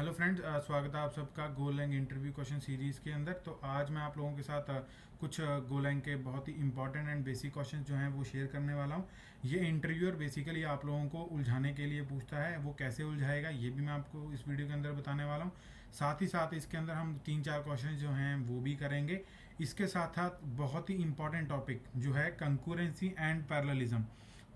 Hello friends, स्वागत है आप सबका गोलैंग इंटरव्यू क्वेश्चन सीरीज़ के अंदर। तो आज मैं आप लोगों के साथ कुछ गोलैंग के बहुत ही इंपॉर्टेंट एंड बेसिक क्वेश्चन जो हैं वो शेयर करने वाला हूं। ये इंटरव्यूअर बेसिकली आप लोगों को उलझाने के लिए पूछता है, वो कैसे उलझाएगा ये भी मैं आपको इस वीडियो के अंदर बताने वाला हूँ। साथ ही साथ इसके अंदर हम 3-4 क्वेश्चन जो हैं वो भी करेंगे। इसके साथ साथ बहुत ही इंपॉर्टेंट टॉपिक जो है कंकरेंसी एंड पैरेललिज्म,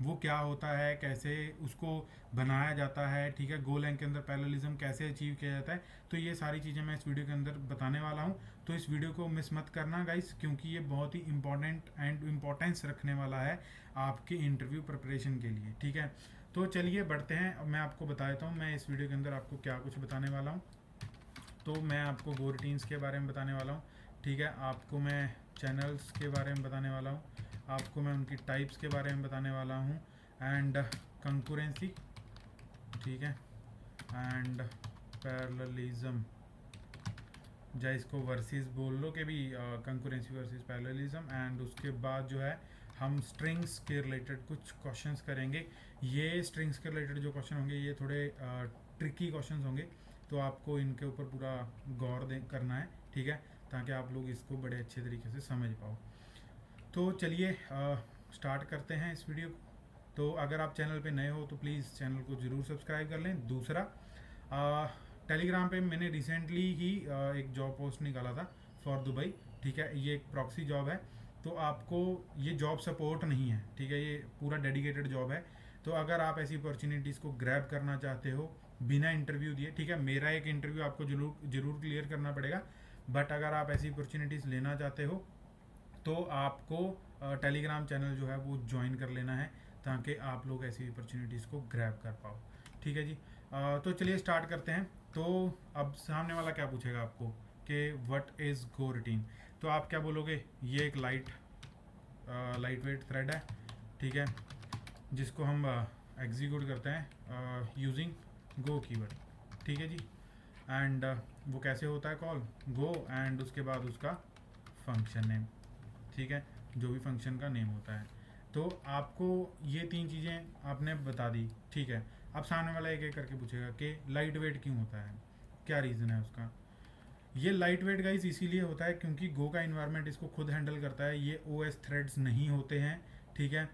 वो क्या होता है, कैसे उसको बनाया जाता है, ठीक है, गोल लाइन के अंदर पैरेललिज्म कैसे अचीव किया जाता है। तो ये सारी चीज़ें मैं इस वीडियो के अंदर बताने वाला हूँ। तो इस वीडियो को मिस मत करना गाइस, क्योंकि ये बहुत ही इंपॉर्टेंट एंड इम्पोर्टेंस रखने वाला है आपके इंटरव्यू प्रिपरेशन के लिए, ठीक है। तो चलिए बढ़ते हैं। अब मैं आपको बता देता हूँ मैं इस वीडियो के अंदर आपको क्या कुछ बताने वाला हूँ। तो मैं आपको गो रूटीन्स के बारे में बताने वाला हूँ, ठीक है। आपको मैं चैनल्स के बारे में बताने वाला हूँ, आपको मैं उनकी टाइप्स के बारे में बताने वाला हूँ, एंड कंकरेंसी, ठीक है, एंड पैरेललिज्म, या इसको वर्सेस बोल लो कि भी कंकरेंसी वर्सेस पैरेललिज्म। एंड उसके बाद जो है हम स्ट्रिंग्स के रिलेटेड कुछ क्वेश्चंस करेंगे। ये स्ट्रिंग्स के रिलेटेड जो क्वेश्चन होंगे ये थोड़े ट्रिकी क्वेश्चंस होंगे, तो आपको इनके ऊपर पूरा गौर करना है, ठीक है, ताकि आप लोग इसको बड़े अच्छे तरीके से समझ पाओ। तो चलिए स्टार्ट करते हैं इस वीडियो को। तो अगर आप चैनल पे नए हो तो प्लीज़ चैनल को ज़रूर सब्सक्राइब कर लें। दूसरा, टेलीग्राम पे मैंने रिसेंटली ही एक जॉब पोस्ट निकाला था फॉर दुबई, ठीक है। ये एक प्रॉक्सी जॉब है, तो आपको ये जॉब सपोर्ट नहीं है, ठीक है, ये पूरा डेडिकेटेड जॉब है। तो अगर आप ऐसी अपॉर्चुनिटीज़ को ग्रैब करना चाहते हो बिना इंटरव्यू दिए, ठीक है, मेरा एक इंटरव्यू आपको जरूर जरूर क्लियर करना पड़ेगा, बट अगर आप ऐसी अपॉर्चुनिटीज़ लेना चाहते हो तो आपको टेलीग्राम चैनल जो है वो ज्वाइन कर लेना है, ताकि आप लोग ऐसी अपॉर्चुनिटीज़ को ग्रैब कर पाओ, ठीक है जी। तो चलिए स्टार्ट करते हैं। तो अब सामने वाला क्या पूछेगा आपको कि व्हाट इज़ गो रूटीन। तो आप क्या बोलोगे, ये एक लाइट वेट थ्रेड है, ठीक है, जिसको हम एग्जीक्यूट करते हैं यूजिंग गो कीवर्ड, ठीक है जी। एंड वो कैसे होता है कॉल, गो एंड उसके बाद उसका फंक्शन नेम, ठीक है, जो भी फंक्शन का नेम होता है। तो आपको ये 3 चीज़ें आपने बता दी, ठीक है। अब सामने वाला एक एक करके पूछेगा कि लाइट वेट क्यों होता है, क्या रीज़न है उसका। ये लाइट वेट गाइस इसीलिए होता है क्योंकि गो का इन्वायरमेंट इसको खुद हैंडल करता है, ये ओएस थ्रेड्स नहीं होते हैं, ठीक है,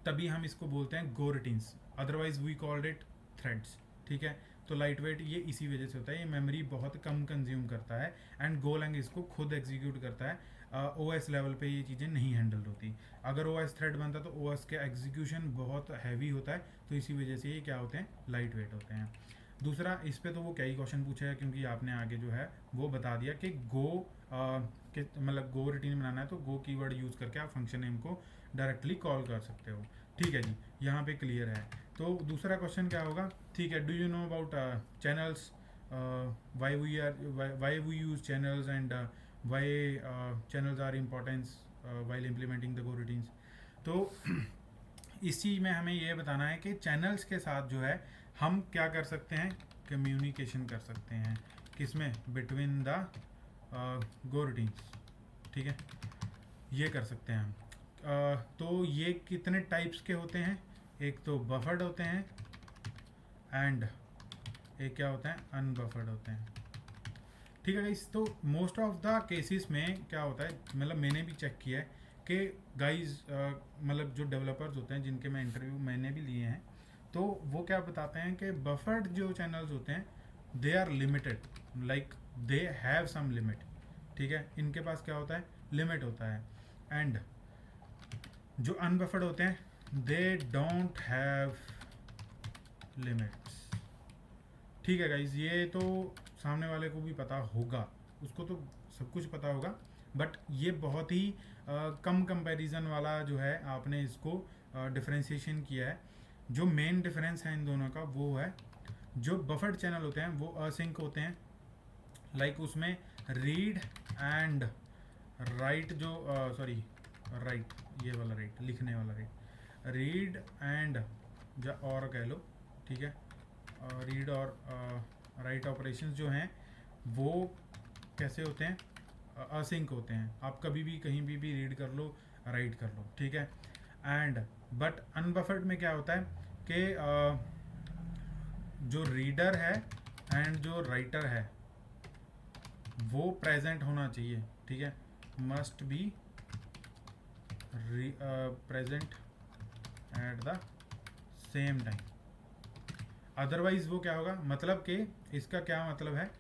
तभी हम इसको बोलते हैं goroutines, otherwise we called it threads, ठीक है। तो लाइट वेट ये इसी वजह से होता है, ये मेमोरी बहुत कम कंज्यूम करता है एंड गोलैंग इसको खुद एग्जीक्यूट करता है। ओएस लेवल पे ये चीज़ें नहीं हैंडल होती। अगर ओएस थ्रेड बनता तो ओएस के एग्जीक्यूशन बहुत हैवी होता है, तो इसी वजह से ये क्या होते हैं, लाइट वेट होते हैं। दूसरा, इस पे तो वो कई क्वेश्चन पूछेगा क्योंकि आपने आगे जो है वो बता दिया कि गो के मतलब गो रूटीन बनाना है तो गो कीवर्ड यूज़ करके आप फंक्शन नेम को डायरेक्टली कॉल कर सकते हो, ठीक है जी, यहाँ पे क्लियर है। तो दूसरा क्वेश्चन क्या होगा, ठीक है, do you know about channels, why we use channels and why channels are importance while implementing the goroutines. तो इसी में हमें ये बताना है कि चैनल्स के साथ जो है हम क्या कर सकते हैं, कम्युनिकेशन कर सकते हैं, किसमें, बिटवीन द गो रूटीन्स, ठीक है, ये कर सकते हैं हम। तो ये कितने टाइप्स के होते हैं, एक तो बफर्ड होते हैं एंड एक क्या होता है, अनबफर्ड होते हैं, ठीक है गाइस। तो मोस्ट ऑफ द केसेस में क्या होता है, मतलब मैंने भी चेक किया है कि गाइस मतलब जो डेवलपर्स होते हैं जिनके मैं इंटरव्यू मैंने भी लिए हैं, तो वो क्या बताते हैं कि बफर्ड जो चैनल्स होते हैं they are limited, like they have some limit, ठीक है, इनके पास क्या होता है, लिमिट होता है। एंड जो अनबफर्ड होते हैं दे डोंट हैव लिमिट्स, ठीक है गाइज। ये तो सामने वाले को भी पता होगा, उसको तो सब कुछ पता होगा, बट ये बहुत ही कम कंपैरिजन वाला जो है आपने इसको डिफरेंशिएशन किया है। जो मेन डिफरेंस है इन दोनों का वो है, जो बफर्ड चैनल होते हैं वो असिंक होते हैं, लाइक उसमें रीड एंड राइट जो सॉरी राइट, ये वाला राइट, लिखने वाला राइट, रीड एंड और कह लो, ठीक है, रीड और राइट ऑपरेशंस जो हैं वो कैसे होते हैं, असिंक होते हैं, आप कभी भी कहीं भी रीड कर लो, राइट कर लो, ठीक है। एंड बट अनबफर्ड में क्या होता है कि जो रीडर है एंड जो राइटर है वो प्रेजेंट होना चाहिए, ठीक है, must be present at the same time, otherwise वो क्या होगा, मतलब कि इसका क्या मतलब है,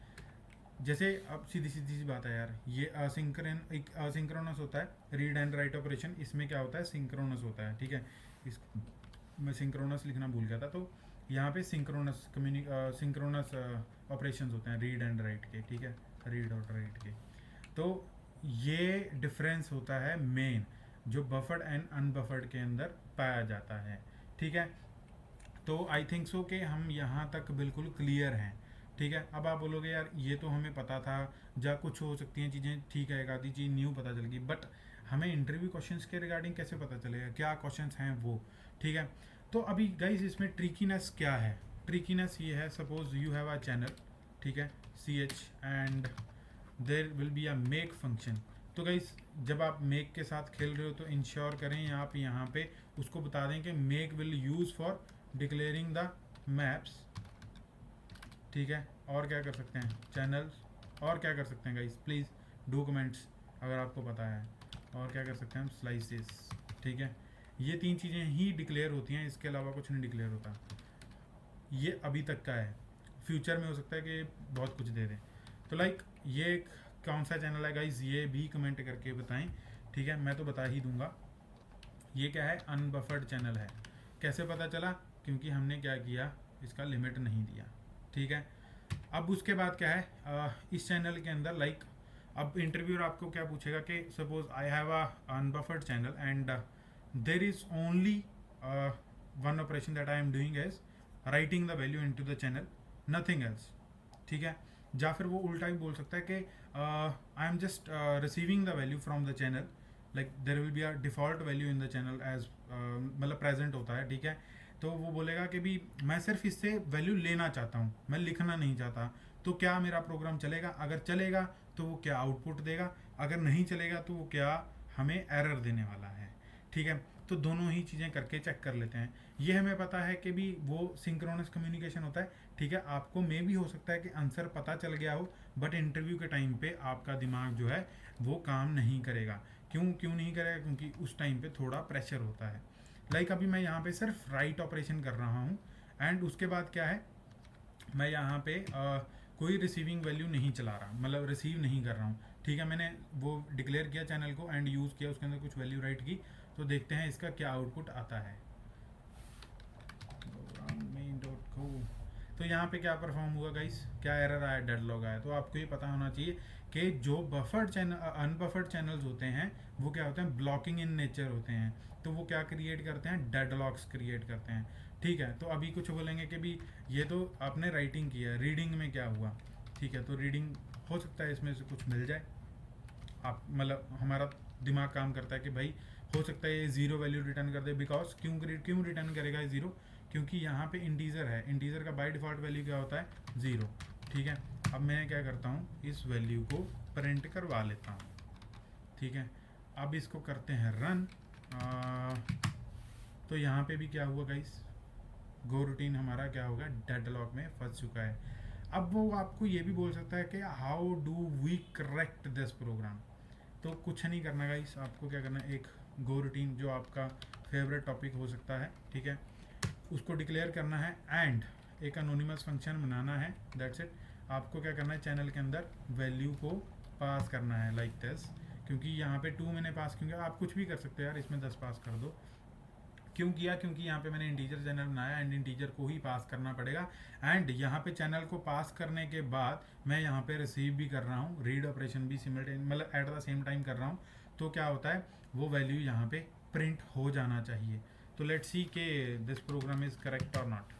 जैसे अब सीधी सीधी सी बात है यार, ये एक असिंक्रोनस होता है रीड एंड राइट ऑपरेशन, इसमें क्या होता है सिंक्रोनस होता है, ठीक है, इस मैं सिंक्रोनस लिखना भूल गया था, तो यहाँ पे सिंक्रोनस ऑपरेशंस होते हैं रीड एंड राइट के, ठीक है, रीड और राइट के, तो ये डिफरेंस होता है मेन जो बफर्ड एंड अनबफर्ड के अंदर पाया जाता है, ठीक है। तो आई थिंक सो कि हम यहाँ तक बिल्कुल क्लियर हैं, ठीक है। अब आप बोलोगे यार ये तो हमें पता था, जा कुछ हो सकती हैं चीज़ें, ठीक है, एक आधी चीज़ न्यू पता चल गई, बट हमें इंटरव्यू क्वेश्चंस के रिगार्डिंग कैसे पता चलेगा क्या क्वेश्चंस हैं वो, ठीक है। तो अभी गाइज इसमें ट्रिकीनेस क्या है, ट्रिकीनेस ये है, suppose you have a channel, ठीक है, C H, and there will be a make function, तो गाइज जब आप मेक के साथ खेल रहे हो तो इंश्योर करें आप यहाँ पे उसको बता दें कि make will use for declaring the maps, ठीक है, और क्या कर सकते हैं चैनल्स, और क्या कर सकते हैं गाइस प्लीज़ डू कमेंट्स अगर आपको पता है, और क्या कर सकते हैं हम स्लाइसेस, ठीक है, ये तीन चीज़ें ही डिक्लेयर होती हैं, इसके अलावा कुछ नहीं डिक्लेयर होता, ये अभी तक का है, फ्यूचर में हो सकता है कि बहुत कुछ दे दें, तो लाइक ये कौन सा चैनल है गाइस ये भी कमेंट करके बताएं, ठीक है, मैं तो बता ही दूंगा, ये क्या है अनबफर्ड चैनल है, कैसे पता चला, क्योंकि हमने क्या किया इसका लिमिट नहीं दिया, ठीक है। अब उसके बाद क्या है इस चैनल के अंदर लाइक अब इंटरव्यूअर आपको क्या पूछेगा कि suppose I have a unbuffered channel and there is only one operation that I am doing as writing the value into the channel, nothing else, ठीक है, या फिर वो उल्टा भी बोल सकता है कि I am just receiving the value from the channel, like there will be a default value in the channel as मतलब प्रेजेंट होता है, ठीक है, तो वो बोलेगा कि भी मैं सिर्फ इससे वैल्यू लेना चाहता हूँ, मैं लिखना नहीं चाहता, तो क्या मेरा प्रोग्राम चलेगा, अगर चलेगा तो वो क्या आउटपुट देगा, अगर नहीं चलेगा तो वो क्या हमें एरर देने वाला है, ठीक है। तो दोनों ही चीज़ें करके चेक कर लेते हैं, ये हमें पता है कि भी वो सिंक्रोनस कम्युनिकेशन होता है, ठीक है, आपको मे भी हो सकता है कि आंसर पता चल गया हो, बट इंटरव्यू के टाइम पे आपका दिमाग जो है वो काम नहीं करेगा, क्यों क्यों नहीं करेगा, क्योंकि उस टाइम पे थोड़ा प्रेशर होता है, लाइक अभी मैं यहाँ पे सिर्फ राइट ऑपरेशन कर रहा हूँ, एंड उसके बाद क्या है मैं यहाँ पे कोई रिसीविंग वैल्यू नहीं चला रहा, मतलब रिसीव नहीं कर रहा हूँ, ठीक है, मैंने वो डिक्लेयर किया चैनल को एंड यूज़ किया, उसके अंदर कुछ वैल्यू राइट की, तो देखते हैं इसका क्या आउटपुट आता है, तो यहाँ पे क्या परफॉर्म हुआ गाइस, क्या एरर आया, डेडलॉग आया, तो आपको ये पता होना चाहिए कि जो बफर्ड चैनल अनबफर्ड चैनल्स होते हैं वो क्या होते हैं ब्लॉकिंग इन नेचर होते हैं, तो वो क्या क्रिएट करते हैं डेडलॉक्स क्रिएट करते हैं, ठीक है। तो अभी कुछ बोलेंगे कि भी ये तो आपने राइटिंग किया है, रीडिंग में क्या हुआ, ठीक है, तो रीडिंग हो सकता है इसमें से कुछ मिल जाए, आप मतलब हमारा दिमाग काम करता है कि भाई हो सकता है ये ज़ीरो वैल्यू रिटर्न कर दे, बिकॉज क्यों रिटर्न करेगा ये ज़ीरो, क्योंकि यहाँ पे इंटीजर है, इंटीजर का बाय डिफ़ॉल्ट वैल्यू क्या होता है ज़ीरो, ठीक है। अब मैं क्या करता हूँ इस वैल्यू को प्रिंट करवा लेता हूँ, ठीक है, अब इसको करते हैं रन, तो यहाँ पे भी क्या हुआ गाइस, गो रूटीन हमारा क्या होगा डेडलॉक में फंस चुका है। अब वो आपको ये भी बोल सकता है कि how do we correct this program, तो कुछ नहीं करना गाइस, आपको क्या करना है एक गो रूटीन जो आपका फेवरेट टॉपिक हो सकता है, ठीक है, उसको डिक्लेयर करना है एंड एक अनोनिमस फंक्शन बनाना है, दैट्स इट। आपको क्या करना है चैनल के अंदर वैल्यू को पास करना है लाइक दिस, क्योंकि यहाँ पे 2 मैंने पास क्योंकि आप कुछ भी कर सकते हो यार, इसमें 10 पास कर दो, क्यों किया, क्योंकि यहाँ पे मैंने इंटीजर चैनल बनाया एंड इंटीजर को ही पास करना पड़ेगा, एंड यहाँ पे चैनल को पास करने के बाद मैं यहाँ पे रिसीव भी कर रहा हूँ, रीड ऑपरेशन भी सिमिलटेन मतलब एट द सेम टाइम कर रहा हूँ, तो क्या होता है वो वैल्यू यहाँ पे प्रिंट हो जाना चाहिए। तो लेट्स सी के दिस प्रोग्राम इज़ करेक्ट और नॉट,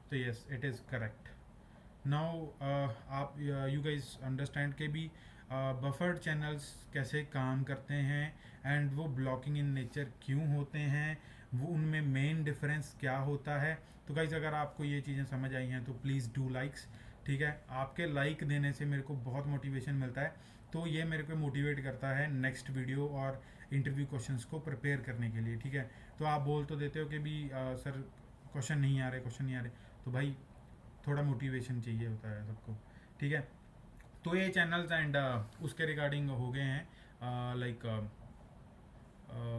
तो yes it is correct. Now आप यू गाइस अंडरस्टैंड के भी बफर्ड चैनल्स कैसे काम करते हैं एंड वो ब्लॉकिंग इन नेचर क्यों होते हैं, वो उनमें मेन डिफरेंस क्या होता है। तो गाइज अगर आपको ये चीज़ें समझ आई हैं तो प्लीज़ डू लाइक्स, ठीक है, आपके लाइक देने से मेरे को बहुत मोटिवेशन मिलता है, तो ये मेरे को मोटिवेट करता है नेक्स्ट वीडियो और इंटरव्यू क्वेश्चंस को प्रिपेयर करने के लिए, ठीक है। तो आप बोल तो देते हो कि भी सर क्वेश्चन नहीं आ रहे, क्वेश्चन नहीं आ रहे, तो भाई थोड़ा मोटिवेशन चाहिए होता है सबको, ठीक है। तो ये चैनल्स एंड उसके रिगार्डिंग हो गए हैं, लाइक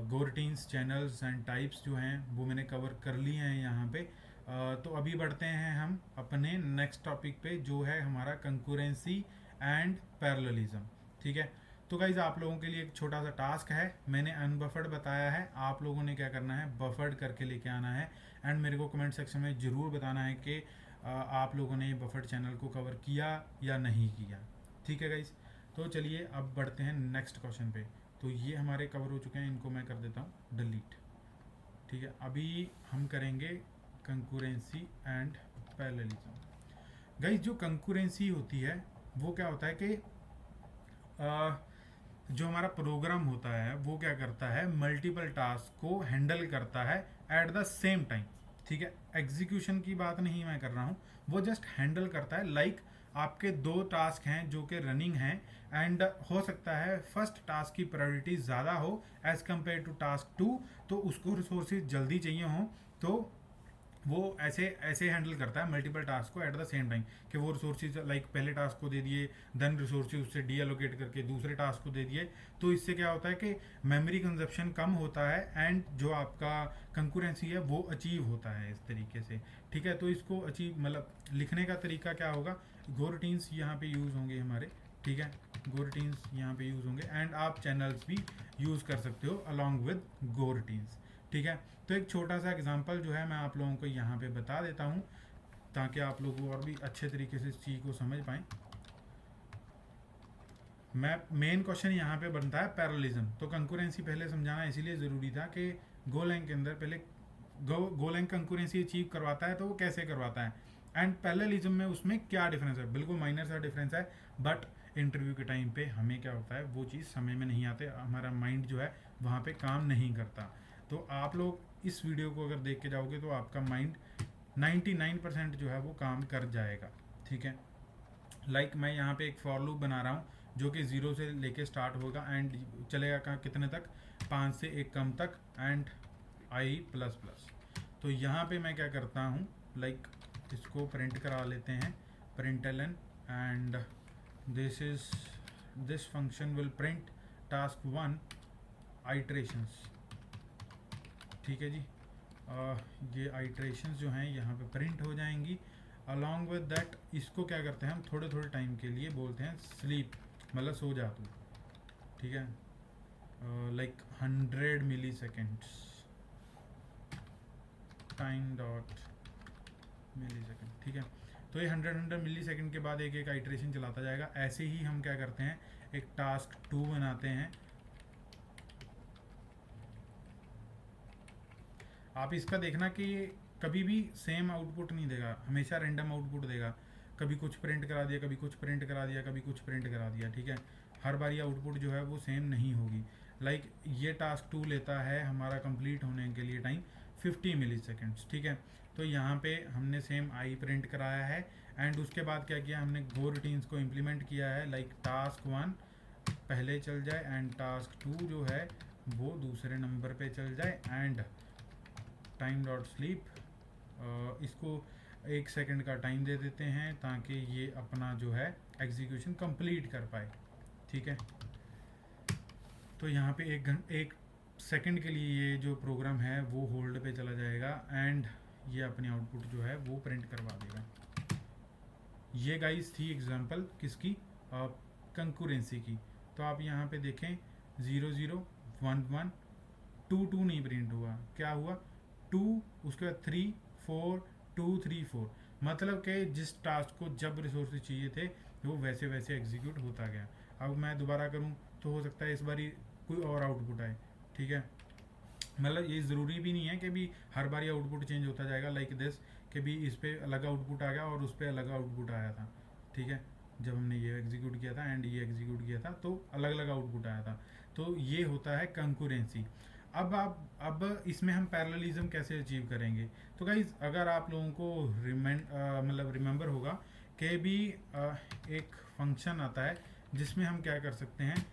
गोरटीन्स चैनल्स एंड टाइप्स जो हैं वो मैंने कवर कर लिए हैं यहाँ पे। तो अभी बढ़ते हैं हम अपने नेक्स्ट टॉपिक पे, जो है हमारा कंकरेंसी एंड पैरेललिज्म, ठीक है। तो गाइज आप लोगों के लिए एक छोटा सा टास्क है, मैंने अनबफर्ड बताया है, आप लोगों ने क्या करना है, बफर्ड करके लेके आना है एंड मेरे को कमेंट सेक्शन में ज़रूर बताना है कि आप लोगों ने बफर्ड चैनल को कवर किया या नहीं किया, ठीक है गाइज। तो चलिए अब बढ़ते हैं नेक्स्ट क्वेश्चन पे। तो ये हमारे कवर हो चुके हैं, इनको मैं कर देता हूँ डिलीट, ठीक है। अभी हम करेंगे कंकरेंसी एंड पैरेललिज्म। गाइस जो कंकरेंसी होती है वो क्या होता है कि जो हमारा प्रोग्राम होता है वो क्या करता है, मल्टीपल टास्क को हैंडल करता है एट द सेम टाइम, ठीक है। एग्जीक्यूशन की बात नहीं मैं कर रहा हूँ, वो जस्ट हैंडल करता है। लाइक आपके दो टास्क हैं जो कि रनिंग हैं एंड हो सकता है फर्स्ट टास्क की प्रायोरिटी ज़्यादा हो as compare to task two, तो उसको रिसोर्सेज जल्दी चाहिए हो, तो वो ऐसे ऐसे हैंडल करता है मल्टीपल टास्क को एट द सेम टाइम, कि वो रिसोर्सेज लाइक पहले टास्क को दे दिए, देन रिसोर्सेज उससे डी एलोकेट करके दूसरे टास्क को दे दिए। तो इससे क्या होता है कि मेमोरी कंजप्शन कम होता है एंड जो आपका कंकरेंसी है वो अचीव होता है इस तरीके से, ठीक है। तो इसको अचीव मतलब लिखने का तरीका क्या होगा, गोरटीन्स यहाँ पे यूज़ होंगे हमारे, ठीक है। गोरटीन्स यहाँ पे यूज़ होंगे एंड आप चैनल्स भी यूज़ कर सकते हो अलॉन्ग विद गोरटीन्स, ठीक है। तो एक छोटा सा एग्जांपल जो है मैं आप लोगों को यहाँ पे बता देता हूँ ताकि आप लोग और भी अच्छे तरीके से इस चीज़ को समझ पाएँ। मैं मेन क्वेश्चन यहाँ पे बनता है पैरेललिज्म, तो कंकरेंसी पहले समझाना इसीलिए ज़रूरी था कि गोलैंग के अंदर पहले गोलैंग कंकरेंसी अचीव करवाता है तो वो कैसे करवाता है, एंड पैरेललिज्म में उसमें क्या डिफरेंस है। बिल्कुल माइनर सा डिफरेंस है, बट इंटरव्यू के टाइम पे हमें क्या होता है वो चीज़ समझ में नहीं आते, हमारा माइंड जो है वहाँ पे काम नहीं करता। तो आप लोग इस वीडियो को अगर देख के जाओगे तो आपका माइंड 99% जो है वो काम कर जाएगा, ठीक है। लाइक मैं यहाँ पे एक फॉर लूप बना रहा हूँ जो कि 0 से लेके स्टार्ट होगा एंड चलेगा कहाँ कितने तक, 5 से 1 कम तक एंड आई प्लस प्लस। तो यहाँ पे मैं क्या करता हूँ, लाइक इसको प्रिंट करा लेते हैं, println and this function will print task 1 iterations, ठीक है जी। ये आइट्रेशंस जो हैं यहाँ पे प्रिंट हो जाएंगी। अलॉन्ग विद दैट इसको क्या करते हैं हम थोड़े थोड़े टाइम के लिए बोलते हैं स्लीप, मतलब सो जा तू, ठीक है। लाइक 100 मिली सेकेंड्स, टाइम डॉट मिली सेकेंड, ठीक है। तो ये 100 मिली सेकेंड के बाद एक एक आइट्रेशन चलाता जाएगा। ऐसे ही हम क्या करते हैं, एक टास्क 2 बनाते हैं। आप इसका देखना कि कभी भी सेम आउटपुट नहीं देगा, हमेशा रैंडम आउटपुट देगा। कभी कुछ प्रिंट करा दिया, कभी कुछ प्रिंट करा दिया, कभी कुछ प्रिंट करा दिया, ठीक है। हर बारी आउटपुट जो है वो सेम नहीं होगी। लाइक ये टास्क 2 लेता है हमारा कंप्लीट होने के लिए टाइम 50 मिली सेकेंड्स, ठीक है। तो यहाँ पे हमने सेम आई प्रिंट कराया है एंड उसके बाद क्या किया हमने, गो रूटीन्स को इम्प्लीमेंट किया है। लाइक टास्क 1 पहले चल जाए एंड टास्क 2 जो है वो दूसरे नंबर पे चल जाए एंड टाइम डॉट स्लीप, इसको 1 सेकंड का टाइम दे देते हैं ताकि ये अपना जो है एग्जीक्यूशन कंप्लीट कर पाए, ठीक है। तो यहाँ पे 1 सेकंड के लिए ये जो प्रोग्राम है वो होल्ड पे चला जाएगा एंड ये अपनी आउटपुट जो है वो प्रिंट करवा देगा। ये गाइस थी एग्जांपल किसकी, कंकरेंसी की। तो आप यहाँ पे देखें 0 0 1 1 2 2 नहीं प्रिंट हुआ, क्या हुआ 2, उसके बाद 3 4 2 3 4, मतलब कि जिस टास्क को जब रिसोर्सेज चाहिए थे वो वैसे वैसे एग्जीक्यूट होता गया। अब मैं दोबारा करूँ तो हो सकता है इस बारी कोई और आउटपुट आए, ठीक है। मतलब ये ज़रूरी भी नहीं है कि भी हर बारी आउटपुट चेंज होता जाएगा लाइक दिस, कि भी इस पर अलग आउटपुट आ गया और उस पर अलग आउटपुट आया था, ठीक है। जब हमने ये एग्जीक्यूट किया था एंड ये एग्जीक्यूट किया था तो अलग अलग आउटपुट आया था। तो ये होता है कंकरेंसी। अब इसमें हम पैरेललिज्म कैसे अचीव करेंगे। तो गाइज अगर आप लोगों को मतलब रिमेंबर होगा कि भी एक फंक्शन आता है जिसमें हम क्या कर सकते हैं,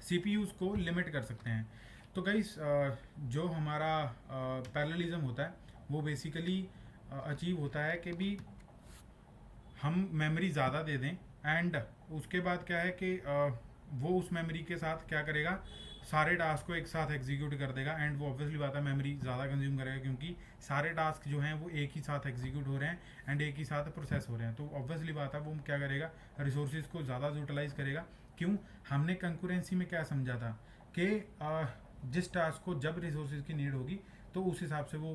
सीपीयूज़ को लिमिट कर सकते हैं। तो गाइस जो हमारा पैरेललिज्म होता है वो बेसिकली अचीव होता है कि भी हम मेमोरी ज़्यादा दे दें, एंड उसके बाद क्या है कि वो उस मेमोरी के साथ क्या करेगा, सारे टास्क को एक साथ एग्जीक्यूट कर देगा, एंड वो ऑब्वियसली बात है मेमोरी ज़्यादा कंज्यूम करेगा, क्योंकि सारे टास्क जो हैं वो एक ही साथ एग्जीक्यूट हो रहे हैं एंड एक ही साथ प्रोसेस हो रहे हैं। तो ऑब्वियसली बात है वो क्या करेगा, रिसोर्सेज को ज़्यादा यूटिलाइज करेगा। क्यों? हमने कंकरेंसी में क्या समझा था कि जिस टास्क को जब रिसोर्सेज की नीड होगी तो उस हिसाब से वो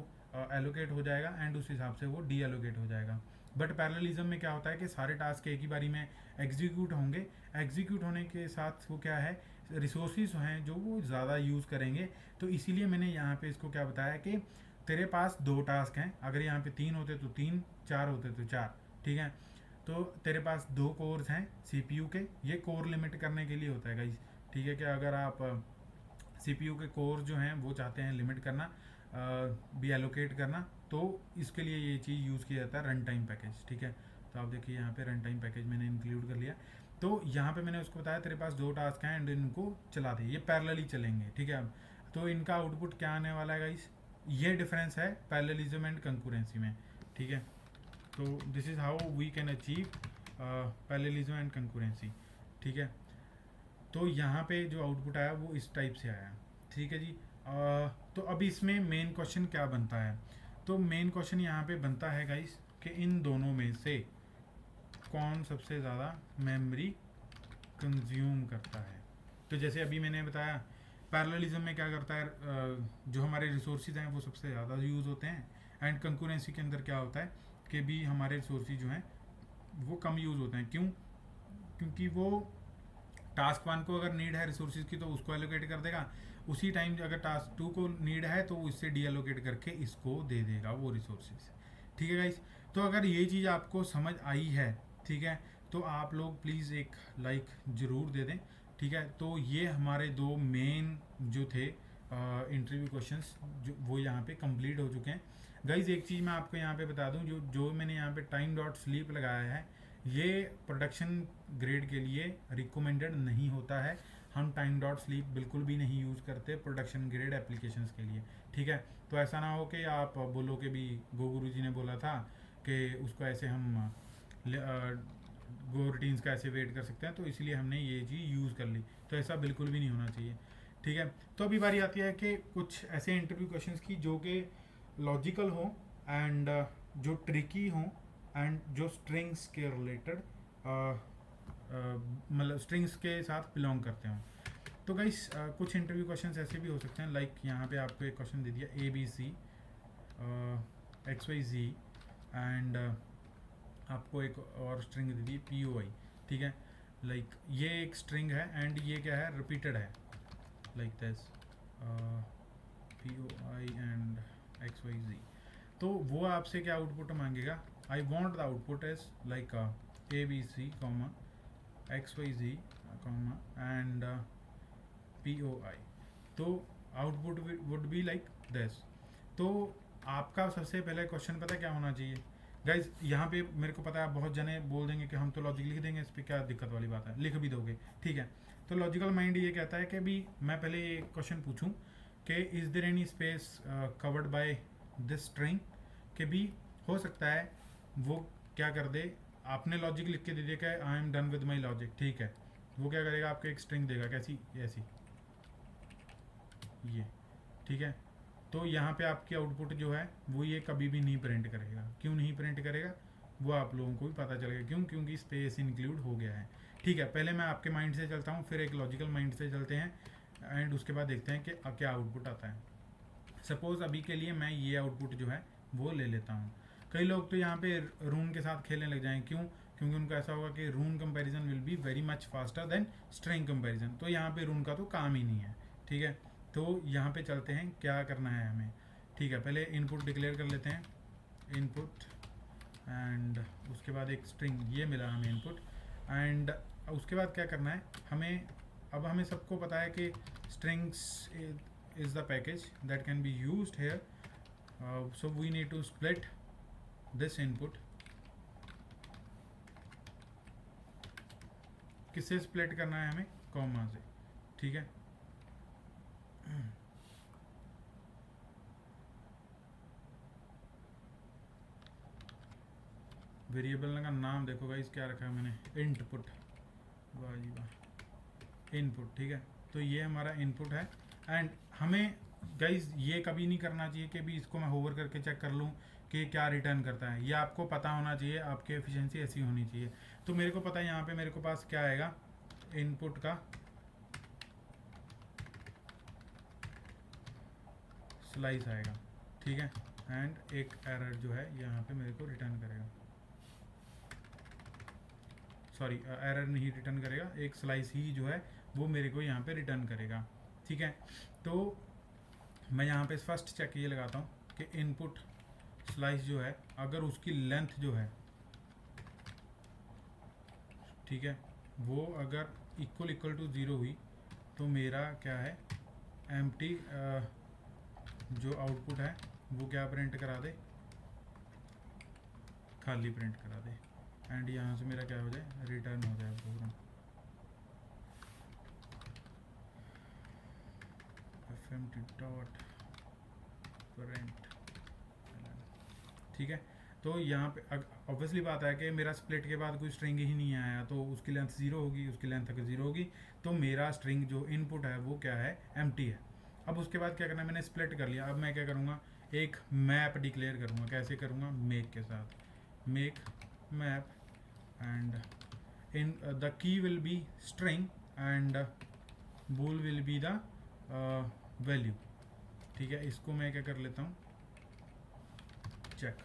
एलोकेट हो जाएगा एंड उस हिसाब से वो डी एलोकेट हो जाएगा। बट पैरेललिज्म में क्या होता है कि सारे टास्क एक ही बारी में एग्जीक्यूट होंगे, एग्जीक्यूट होने के साथ वो क्या है, रिसोर्सेज हैं जो वो ज़्यादा यूज़ करेंगे। तो इसीलिए मैंने यहाँ पे इसको क्या बताया कि तेरे पास 2 टास्क हैं, अगर यहाँ पे 3 होते तो 3, 4 होते तो 4, ठीक है। तो तेरे पास 2 कोर्स हैं सीपीयू के, ये कोर लिमिट करने के लिए होता है गाइस, ठीक है। कि अगर आप सीपीयू के कोर जो हैं वो चाहते हैं लिमिट करना, भी एलोकेट करना, तो इसके लिए ये चीज़ यूज़ किया जाता है रन टाइम पैकेज, ठीक है। तो आप देखिए यहाँ पे रन टाइम पैकेज मैंने इंक्लूड कर लिया। तो यहाँ पे मैंने उसको बताया तेरे पास 2 टास्क हैं एंड इनको चला दे, ये पैरेलली चलेंगे, ठीक है। अब तो इनका आउटपुट क्या आने वाला है गाइस, ये डिफरेंस है पैरेललिज्म एंड कंकरेंसी में, ठीक है। तो this is how we can achieve parallelism and concurrency, ठीक है। तो यहाँ पे जो आउटपुट आया वो इस टाइप से आया, ठीक है जी। तो अब इसमें मेन क्वेश्चन क्या बनता है, तो मेन क्वेश्चन यहाँ पे बनता है गाइस कि इन दोनों में से कौन सबसे ज़्यादा मेमोरी कंज्यूम करता है। तो जैसे अभी मैंने बताया पैरेललिज्म में क्या करता है, जो हमारे रिसोर्सेज हैं वो सबसे ज़्यादा यूज़ होते हैं, एंड कंकरेंसी के अंदर क्या होता है कि भी हमारे रिसोर्सेज जो हैं वो कम यूज़ होते हैं। क्यों? क्योंकि वो टास्क 1 को अगर नीड है रिसोर्सेज की तो उसको एलोकेट कर देगा, उसी टाइम अगर टास्क 2 को नीड है तो इससे डी एलोकेट करके इसको दे देगा वो रिसोर्सेज, ठीक है गाइस। तो अगर ये चीज़ आपको समझ आई है, ठीक है, तो आप लोग प्लीज़ एक लाइक ज़रूर दे दें, ठीक है। तो ये हमारे 2 मेन जो थे इंटरव्यू क्वेश्चंस जो वो यहाँ पे कंप्लीट हो चुके हैं गाइज। एक चीज़ मैं आपको यहाँ पे बता दूँ, जो जो मैंने यहाँ पे टाइम डॉट स्लीप लगाया है ये प्रोडक्शन ग्रेड के लिए रिकमेंडेड नहीं होता है। हम टाइम डॉट स्लीप बिल्कुल भी नहीं यूज़ करते प्रोडक्शन ग्रेड एप्लीकेशंस के लिए, ठीक है। तो ऐसा ना हो कि आप बोलो कि भी गो गुरु जी ने बोला था कि उसको ऐसे हम गो रूटीन्स का ऐसे वेट कर सकते हैं, तो इसलिए हमने ये चीज़ यूज़ कर ली। तो ऐसा बिल्कुल भी नहीं होना चाहिए, ठीक है। तो अभी बारी आती है कि कुछ ऐसे इंटरव्यू क्वेश्चंस की जो कि लॉजिकल हो एंड जो ट्रिकी हो एंड जो स्ट्रिंग्स के रिलेटेड मतलब स्ट्रिंग्स के साथ बिलोंग करते हों। तो गाइस कुछ इंटरव्यू क्वेश्चंस ऐसे भी हो सकते हैं, लाइक यहाँ पे आपको एक क्वेश्चन दे दिया ABC XYZ एंड आपको एक और स्ट्रिंग दे दी POI, ठीक है। लाइक ये एक स्ट्रिंग है एंड ये क्या है, रिपीटेड है, like this POI and XYZ। तो वो आपसे क्या आउटपुट मांगेगा, I want the output is like ABC, XYZ, and POI। तो output would be like this. तो आपका सबसे पहले क्वेश्चन पता है क्या होना चाहिए गाइज, यहाँ पे मेरे को पता है आप बहुत जने बोल देंगे कि हम तो लॉजिक लिख देंगे, इस पर क्या दिक्कत वाली बात है, लिख भी दोगे, ठीक है। तो लॉजिकल माइंड ये कहता है कि भी मैं पहले ये क्वेश्चन पूछूं कि is there any space covered by this string, कि भी हो सकता है वो क्या कर दे, आपने लॉजिक लिख के दे दिया कि I am done with my logic, ठीक है। वो क्या करेगा, आपको एक स्ट्रिंग देगा, कैसी, ऐसी, ये, ठीक है। तो यहाँ पे आपकी आउटपुट जो है वो ये कभी भी नहीं प्रिंट करेगा। क्यों नहीं प्रिंट करेगा वो आप लोगों को भी पता चलेगा, क्यों, क्योंकि स्पेस इंक्लूड हो गया है, ठीक है। पहले मैं आपके माइंड से चलता हूँ, फिर एक लॉजिकल माइंड से चलते हैं एंड उसके बाद देखते हैं कि क्या आउटपुट आता है। सपोज अभी के लिए मैं ये आउटपुट जो है वो ले लेता हूँ। कई लोग तो यहाँ पे रून के साथ खेलने लग जाएं, क्यों, क्योंकि उनको ऐसा होगा कि rune comparison will be very much faster than string comparison. तो यहाँ पे रून का तो काम ही नहीं है, ठीक है। तो यहाँ पे चलते हैं क्या करना है हमें, ठीक है। पहले इनपुट डिक्लेयर कर लेते हैं, इनपुट, एंड उसके बाद एक स्ट्रिंग ये मिला हमें इनपुट, एंड उसके बाद क्या करना है हमें, अब हमें सबको पता है कि strings is the package that can be used here, so we need to split this input। किससे स्प्लिट करना है हमें, कॉमा से, ठीक है। वेरिएबल का नाम देखो गाइस क्या रखा है मैंने, इनपुट। वाह जी वाह, इनपुट। ठीक है, तो ये हमारा इनपुट है। एंड हमें गाइस ये कभी नहीं करना चाहिए कि भी इसको मैं होवर करके चेक कर लूँ कि क्या रिटर्न करता है। ये आपको पता होना चाहिए, आपकी एफिशिएंसी ऐसी होनी चाहिए। तो मेरे को पता है यहाँ पे मेरे को पास क्या आएगा, इनपुट का स्लाइस आएगा। ठीक है, एंड एक एरर जो है यहाँ पे मेरे को रिटर्न करेगा, सॉरी एरर नहीं रिटर्न करेगा, एक स्लाइस ही जो है वो मेरे को यहाँ पे रिटर्न करेगा। ठीक है, तो मैं यहाँ पे फर्स्ट चेक ये लगाता हूँ कि इनपुट स्लाइस जो है अगर उसकी लेंथ जो है, ठीक है, वो अगर इक्वल टू ज़ीरो हुई तो मेरा क्या है, एम्प्टी जो आउटपुट है वो क्या प्रिंट करा दे, खाली प्रिंट करा दे। एंड यहाँ से मेरा क्या हो जाए, रिटर्न हो जाए प्रोग्राम। fmt dot print. ठीक है, तो यहाँ पे ऑब्वियसली बात है कि मेरा स्प्लिट के बाद कोई स्ट्रिंग ही नहीं आया, तो उसकी लेंथ ज़ीरो होगी, उसकी लेंथ अगर ज़ीरो होगी तो मेरा स्ट्रिंग जो इनपुट है वो क्या है, एम्प्टी है। अब उसके बाद क्या करना है, मैंने स्प्लिट कर लिया। अब मैं क्या करूँगा, एक मैप डिक्लेयर करूँगा। कैसे करूँगा, मेक के साथ, make map and in the key will be string and bool will be the value. ठीक है, इसको मैं क्या कर लेता हूँ, चेक।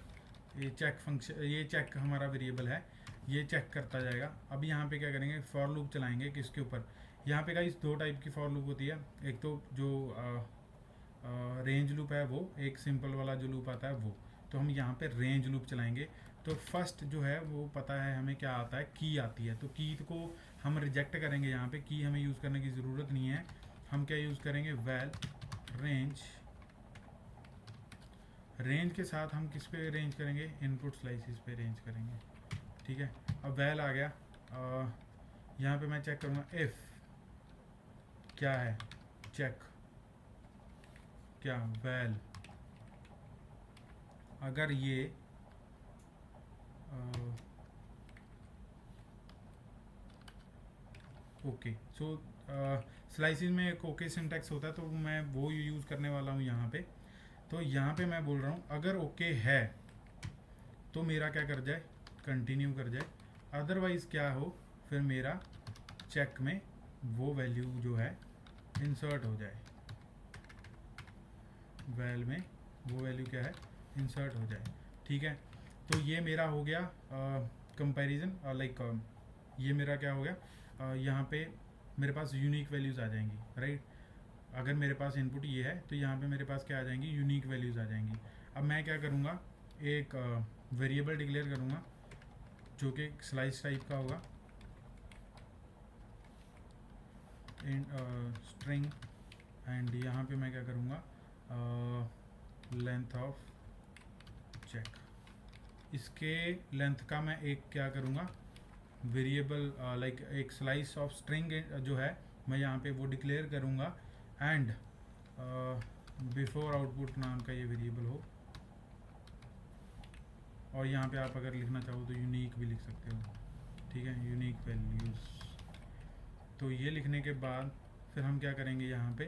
ये चेक फंक्शन, ये चेक हमारा वेरिएबल है, ये चेक करता जाएगा। अब यहाँ पे क्या करेंगे, फॉर लूप चलाएंगे किसके ऊपर, यहाँ पे गाइस दो टाइप की फॉर लूप होती है। एक तो जो रेंज लूप है वो, एक सिंपल वाला जो लूप आता है वो। तो हम यहाँ पे रेंज लूप चलाएंगे। तो फर्स्ट जो है वो पता है हमें क्या आता है, की आती है। तो की को हम रिजेक्ट करेंगे, यहाँ पे की हमें यूज़ करने की ज़रूरत नहीं है। हम क्या यूज़ करेंगे, वैल रेंज। रेंज के साथ हम किस पे रेंज करेंगे, इनपुट स्लाइसिस पे रेंज करेंगे। ठीक है, अब वैल आ गया। यहाँ पे मैं चेक करूँगा इफ़ क्या है, चेक क्या वैल, अगर ये ओके। सो स्लाइसिस में एक ओके सिंटैक्स होता है, तो मैं वो यूज़ करने वाला हूँ यहाँ पे। तो यहाँ पे मैं बोल रहा हूँ अगर ओके है तो मेरा क्या कर जाए, कंटिन्यू कर जाए। अदरवाइज़ क्या हो, फिर मेरा चेक में वो वैल्यू जो है इंसर्ट हो जाए, वैल में वो वैल्यू क्या है, इंसर्ट हो जाए। ठीक है, तो ये मेरा हो गया कंपैरिजन, लाइक ये मेरा क्या हो गया, यहाँ पे मेरे पास यूनिक वैल्यूज़ आ जाएंगी, राइट। अगर मेरे पास इनपुट ये है तो यहाँ पे मेरे पास क्या आ जाएंगी, यूनिक वैल्यूज़ आ जाएंगी। अब मैं क्या करूँगा, एक वेरिएबल डिक्लेयर करूँगा जो कि स्लाइस टाइप का होगा, स्ट्रिंग। एंड यहाँ पे मैं क्या करूँगा, लेंथ ऑफ चेक। इसके लेंथ का मैं एक क्या करूँगा, वेरिएबल लाइक एक स्लाइस ऑफ स्ट्रिंग जो है मैं यहाँ पे वो डिक्लेयर करूँगा। एंड बिफोर आउटपुट नाम का ये वेरिएबल हो, और यहाँ पे आप अगर लिखना चाहो तो यूनिक भी लिख सकते हो। ठीक है, यूनिक वैल्यूज़। तो ये लिखने के बाद फिर हम क्या करेंगे, यहाँ पे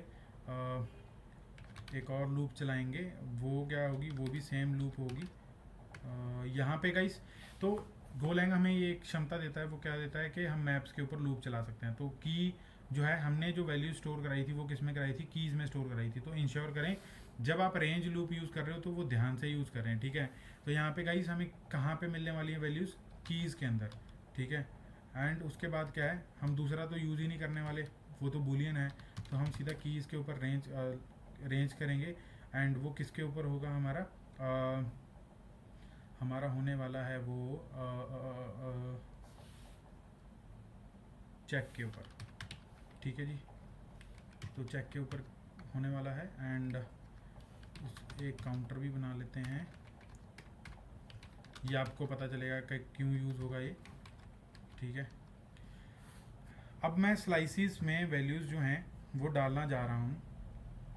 एक और लूप चलाएंगे। वो क्या होगी, वो भी सेम लूप होगी। यहाँ पे गाइस, तो गोलैंग हमें ये एक क्षमता देता है, वो क्या देता है कि हम मैप्स के ऊपर लूप चला सकते हैं। तो की जो है, हमने जो वैल्यू स्टोर कराई थी वो किस में कराई थी, कीज़ में स्टोर कराई थी। तो इंश्योर करें जब आप रेंज लूप यूज़ कर रहे हो तो वो ध्यान से यूज़ करें। ठीक है, तो यहाँ पे गाइस हमें कहाँ पे मिलने वाली है वैल्यूज़, कीज़ के अंदर। ठीक है, एंड उसके बाद क्या है, हम दूसरा तो यूज़ ही नहीं करने वाले, वो तो बूलियन है। तो हम सीधा कीज़ के ऊपर रेंज करेंगे। एंड वो किसके ऊपर होगा, हमारा होने वाला है वो चेक के ऊपर। ठीक है जी, तो चेक के ऊपर होने वाला है। एंड एक काउंटर भी बना लेते हैं, ये आपको पता चलेगा कि क्यों यूज़ होगा ये। ठीक है, अब मैं स्लाइसिस में वैल्यूज़ जो हैं वो डालना जा रहा हूँ।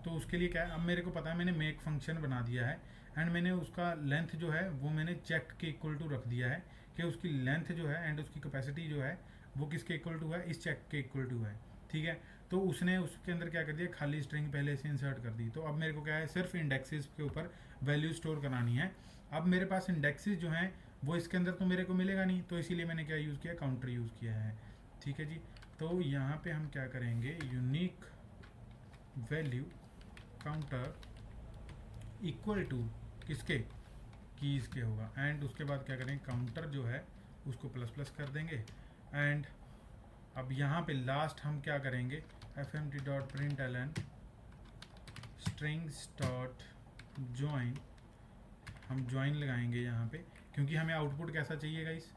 तो उसके लिए क्या है, अब मेरे को पता है मैंने मेक फंक्शन बना दिया है। एंड मैंने उसका लेंथ जो है वो मैंने चेक के इक्वल टू रख दिया है कि उसकी लेंथ जो है एंड उसकी कैपेसिटी जो है वो किसके इक्वल टू है, इस चेक के इक्वल टू है, ठीक है। तो उसने उसके अंदर क्या कर दिया, खाली स्ट्रिंग पहले से इंसर्ट कर दी। तो अब मेरे को क्या है, सिर्फ इंडेक्सेस के ऊपर वैल्यू स्टोर करानी है। अब मेरे पास इंडेक्सेस जो हैं वो इसके अंदर तो मेरे को मिलेगा नहीं, तो इसीलिए मैंने क्या यूज़ किया, काउंटर यूज़ किया है, ठीक है जी। तो यहाँ पे हम क्या करेंगे, unique value counter equal to किसके, कीज़ के होगा। एंड उसके बाद क्या करेंगे, काउंटर जो है उसको प्लस प्लस कर देंगे। एंड अब यहाँ पे लास्ट हम क्या करेंगे, fmt.println strings डॉट ज्वाइन, हम ज्वाइन लगाएंगे यहाँ पे, क्योंकि हमें आउटपुट कैसा चाहिए गाइस,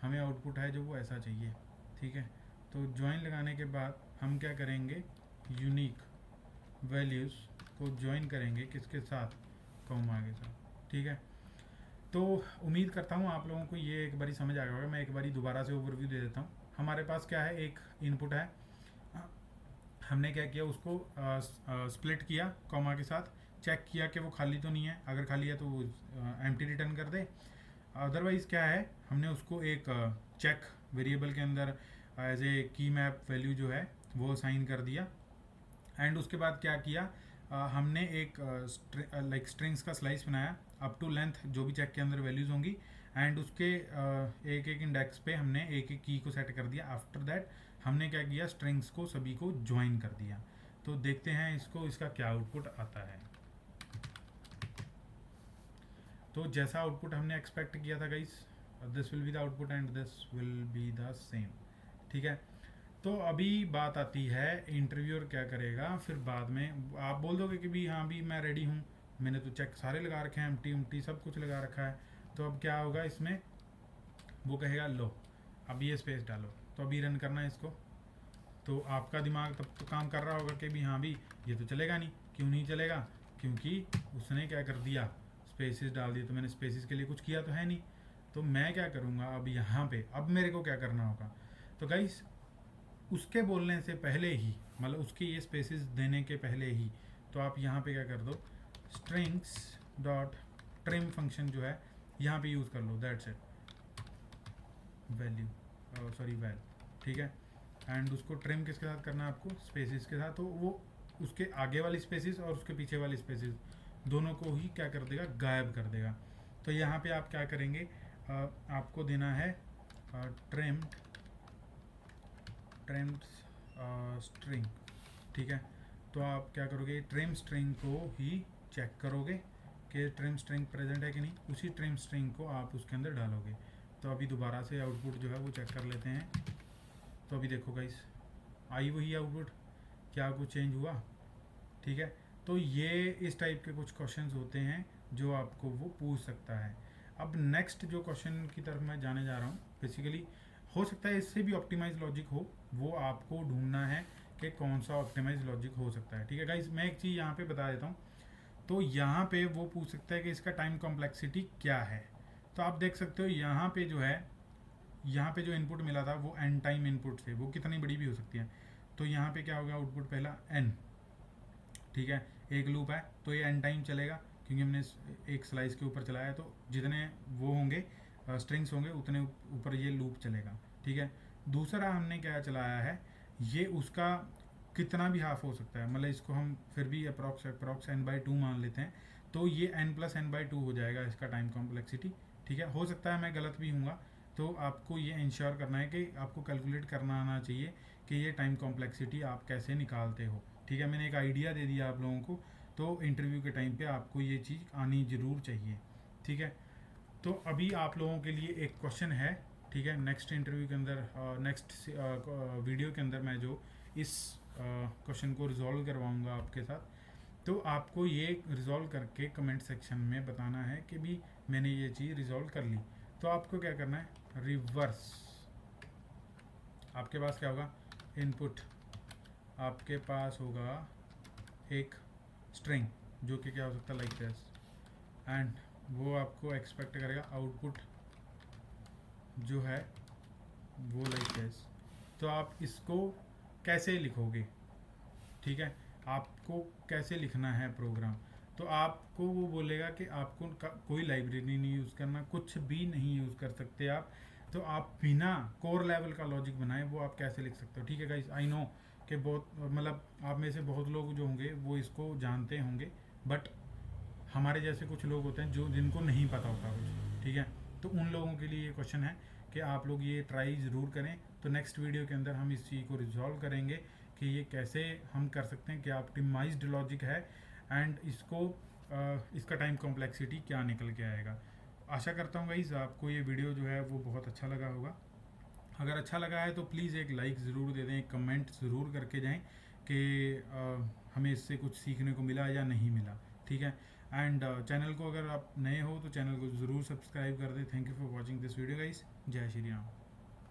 हमें आउटपुट है जो वो ऐसा चाहिए, ठीक है। तो ज्वाइन लगाने के बाद हम क्या करेंगे, यूनिक वैल्यूज़ को ज्वाइन करेंगे किसके साथ, कॉमा के साथ, ठीक है। तो उम्मीद करता हूँ आप लोगों को ये एक बारी समझ आ गया होगा। मैं एक बारी दोबारा से ओवरव्यू दे देता हूँ। हमारे पास क्या है, एक इनपुट है, हमने क्या किया, उसको स्प्लिट किया कॉमा के साथ, चेक किया कि वो खाली तो नहीं है, अगर खाली है तो वो एम्प्टी रिटर्न कर दे। अदरवाइज़ क्या है, हमने उसको एक चेक वेरिएबल के अंदर एज ए की मैप वैल्यू जो है वो साइन कर दिया। एंड उसके बाद क्या किया, हमने एक लाइक स्ट्रिंग्स का स्लाइस बनाया अप टू लेंथ जो भी चेक के अंदर वैल्यूज़ होंगी। एंड उसके एक एक इंडेक्स पे हमने एक एक की को सेट कर दिया। आफ्टर दैट हमने क्या किया, स्ट्रिंग्स को सभी को ज्वाइन कर दिया। तो देखते हैं इसको, इसका क्या आउटपुट आता है। तो जैसा आउटपुट हमने एक्सपेक्ट किया था guys, this will be the output and this will be the same, ठीक है। तो अभी बात आती है इंटरव्यूअर क्या करेगा। फिर बाद में आप बोल दोगे कि भी हाँ भी मैं रेडी हूँ, मैंने तो चेक सारे लगा रखे हैं, एम्प्टी सब कुछ लगा रखा है। तो अब क्या होगा इसमें, वो कहेगा लो अब ये स्पेस डालो, तो अभी रन करना है इसको। तो आपका दिमाग तब तो काम कर रहा होगा कि भी हाँ भी ये तो चलेगा नहीं। क्यों नहीं चलेगा, क्योंकि उसने क्या कर दिया, स्पेसिस डाल दिए। तो मैंने स्पेसिस के लिए कुछ किया तो है नहीं। तो मैं क्या करूँगा अब यहाँ पे, अब मेरे को क्या करना होगा, तो गाइस उसके बोलने से पहले ही, मतलब उसके ये स्पेसिस देने के पहले ही, तो आप यहाँ पे क्या कर दो, स्ट्रिंग्स डॉट ट्रिम फंक्शन जो है यहाँ पे यूज़ कर लो, that's it, value sorry val, ठीक है। एंड उसको ट्रिम किसके साथ करना है आपको, स्पेसिस के साथ। तो वो उसके आगे वाली स्पेसिस और उसके पीछे वाली स्पेसिस दोनों को ही क्या कर देगा, गायब कर देगा। तो यहाँ पे आप क्या करेंगे, आपको देना है ट्रिम्ड स्ट्रिंग, ठीक है। तो आप क्या करोगे, ट्रिम स्ट्रिंग को ही चेक करोगे कि ट्रिम स्ट्रिंग प्रेजेंट है कि नहीं, उसी ट्रिम स्ट्रिंग को आप उसके अंदर डालोगे। तो अभी दोबारा से आउटपुट जो है वो चेक कर लेते हैं। तो अभी देखो गाइस, आई वही आउटपुट, क्या कुछ चेंज हुआ, ठीक है। तो ये इस टाइप के कुछ क्वेश्चंस होते हैं जो आपको वो पूछ सकता है। अब नेक्स्ट जो क्वेश्चन की तरफ मैं जाने जा रहा हूँ, बेसिकली हो सकता है इससे भी ऑप्टिमाइज लॉजिक हो, वो आपको ढूंढना है कि कौन सा ऑप्टिमाइज लॉजिक हो सकता है, ठीक है गाइस। मैं एक चीज़ यहाँ पे बता देता हूँ। तो यहाँ पे वो पूछ सकता है कि इसका टाइम कॉम्प्लेक्सिटी क्या है। तो आप देख सकते हो यहाँ पे जो है, यहाँ पे जो इनपुट मिला था वो एन टाइम इनपुट थे, वो कितनी बड़ी भी हो सकती है। तो यहाँ पे क्या होगा, आउटपुट पहला एन, ठीक है। एक लूप है तो ये एन टाइम चलेगा, क्योंकि हमने एक स्लाइस के ऊपर चलाया है, तो जितने वो होंगे स्ट्रिंग्स होंगे उतने ऊपर ये लूप चलेगा, ठीक है। दूसरा हमने क्या चलाया है, ये उसका कितना भी हाफ हो सकता है, मतलब इसको हम फिर भी अप्रॉक्स n/2 मान लेते हैं। तो ये n+n/2 हो जाएगा इसका टाइम कॉम्प्लेक्सिटी, ठीक है। हो सकता है मैं गलत भी हूँगा, तो आपको ये इंश्योर करना है कि आपको कैलकुलेट करना आना चाहिए कि ये टाइम कॉम्प्लेक्सिटी आप कैसे निकालते हो, ठीक है। मैंने एक आइडिया दे दिया आप लोगों को, तो इंटरव्यू के टाइम पे आपको ये चीज़ आनी ज़रूर चाहिए, ठीक है। तो अभी आप लोगों के लिए एक क्वेश्चन है, ठीक है। नेक्स्ट इंटरव्यू के अंदर, नेक्स्ट वीडियो के अंदर मैं जो इस क्वेश्चन को रिजॉल्व करवाऊंगा आपके साथ, तो आपको ये रिजॉल्व करके कमेंट सेक्शन में बताना है कि भी मैंने ये चीज़ रिजॉल्व कर ली। तो आपको क्या करना है, रिवर्स, आपके पास क्या होगा, इनपुट आपके पास होगा एक स्ट्रिंग जो कि क्या हो सकता है, लाइक दिस, एंड वो आपको एक्सपेक्ट करेगा आउटपुट जो है वो लाइक दिस। तो आप इसको कैसे लिखोगे, ठीक है, आपको कैसे लिखना है प्रोग्राम। तो आपको वो बोलेगा कि आपको कोई लाइब्रेरी नहीं यूज़ करना, कुछ भी नहीं यूज़ कर सकते आप। तो आप बिना कोर लेवल का लॉजिक बनाए वो आप कैसे लिख सकते हो। ठीक है गाइस, आई नो कि बहुत मतलब आप में से बहुत लोग जो होंगे वो इसको जानते होंगे, बट हमारे जैसे कुछ लोग होते हैं जो जिनको नहीं पता होता कुछ। ठीक है, तो उन लोगों के लिए ये क्वेश्चन है कि आप लोग ये ट्राई ज़रूर करें। तो नेक्स्ट वीडियो के अंदर हम इस चीज़ को रिजॉल्व करेंगे कि ये कैसे हम कर सकते हैं, क्या ऑप्टिमाइज्ड लॉजिक है एंड इसका टाइम कॉम्प्लेक्सिटी क्या निकल के आएगा। आशा करता हूँ गाइस आपको ये वीडियो जो है वो बहुत अच्छा लगा होगा। अगर अच्छा लगा है तो प्लीज़ एक लाइक ज़रूर दे दें, एक कमेंट ज़रूर करके जाएं कि हमें इससे कुछ सीखने को मिला या नहीं मिला। ठीक है, एंड चैनल को अगर आप नए हो तो चैनल को ज़रूर सब्सक्राइब कर दें। Thank you for watching this video guys. जय श्री राम।